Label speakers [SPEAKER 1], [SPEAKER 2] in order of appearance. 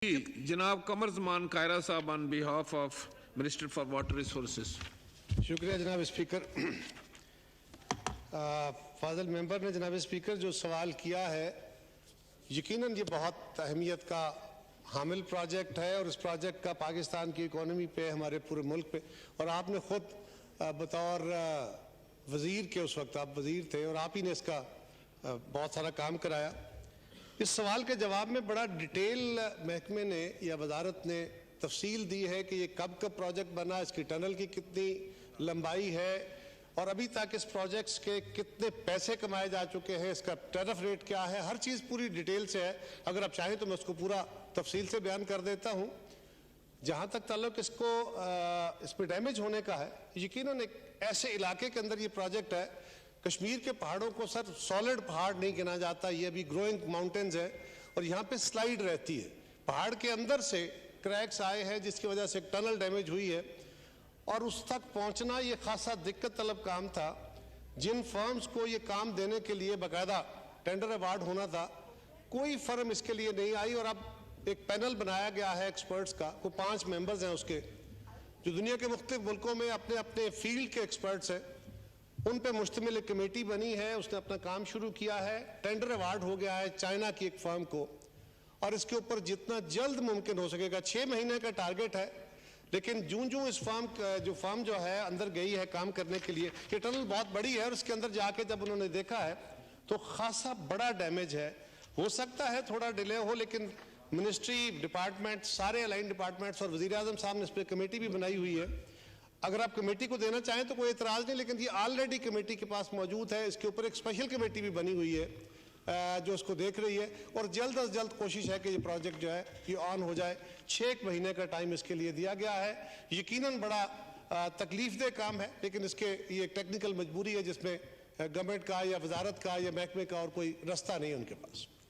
[SPEAKER 1] जनाब कमर जमान कायरा साहब on behalf of minister for water resources.
[SPEAKER 2] शुक्रिया जनाब स्पीकर। फाजिल मेंबर ने जनाब स्पीकर जो सवाल किया है, यकीनन ये बहुत अहमियत का हामिल प्रोजेक्ट है और इस प्रोजेक्ट का पाकिस्तान की इकोनॉमी पे, हमारे पूरे मुल्क पे, और आपने ख़ुद बतौर वज़ीर के, उस वक्त आप वज़ीर थे और आप ही ने इसका बहुत सारा काम कराया। इस सवाल के जवाब में बड़ा डिटेल महकमे ने या वजारत ने तफसील दी है कि ये कब कब प्रोजेक्ट बना, इसकी टनल की कितनी लंबाई है और अभी तक इस प्रोजेक्ट्स के कितने पैसे कमाए जा चुके हैं, इसका टैरिफ रेट क्या है, हर चीज़ पूरी डिटेल से है। अगर आप चाहें तो मैं उसको पूरा तफसील से बयान कर देता हूँ। जहाँ तक ताल्लुक इसमें डैमेज होने का है, यकीनन एक ऐसे इलाके के अंदर ये प्रोजेक्ट है, कश्मीर के पहाड़ों को सर सॉलिड पहाड़ नहीं गिना जाता, ये अभी ग्रोइंग माउंटेन्स है और यहाँ पे स्लाइड रहती है। पहाड़ के अंदर से क्रैक्स आए हैं जिसकी वजह से टनल डैमेज हुई है और उस तक पहुँचना ये खासा दिक्कत तलब काम था। जिन फर्म्स को ये काम देने के लिए बाकायदा टेंडर अवार्ड होना था, कोई फर्म इसके लिए नहीं आई और अब एक पैनल बनाया गया है एक्सपर्ट्स का, को 5 मेंबर्स हैं उसके, जो दुनिया के मुख्तलिफ मुल्कों में अपने अपने फील्ड के एक्सपर्ट्स हैं। उन पे मुश्तमिल एक कमेटी बनी है, उसने अपना काम शुरू किया है, टेंडर अवार्ड हो गया है चाइना की एक फर्म को और इसके ऊपर जितना जल्द मुमकिन हो सकेगा, 6 महीने का टारगेट है, लेकिन जूं इस फर्म जो है अंदर गई है काम करने के लिए, ये टनल बहुत बड़ी है और उसके अंदर जाके जब उन्होंने देखा है तो खासा बड़ा डैमेज है। हो सकता है थोड़ा डिले हो, लेकिन मिनिस्ट्री, डिपार्टमेंट, सारे अलाइन डिपार्टमेंट्स और वज़ीर आज़म साहब ने इस पर कमेटी भी बनाई हुई है। अगर आप कमेटी को देना चाहें तो कोई एतराज़ नहीं, लेकिन ये ऑलरेडी कमेटी के पास मौजूद है। इसके ऊपर एक स्पेशल कमेटी भी बनी हुई है जो इसको देख रही है और जल्द अज जल्द कोशिश है कि ये प्रोजेक्ट जो है ये ऑन हो जाए। 6 महीने का टाइम इसके लिए दिया गया है। यकीनन बड़ा तकलीफदेह काम है, लेकिन इसके ये टेक्निकल मजबूरी है जिसमें गवर्नमेंट का या वजारत का या महकमे का और कोई रास्ता नहीं है उनके पास।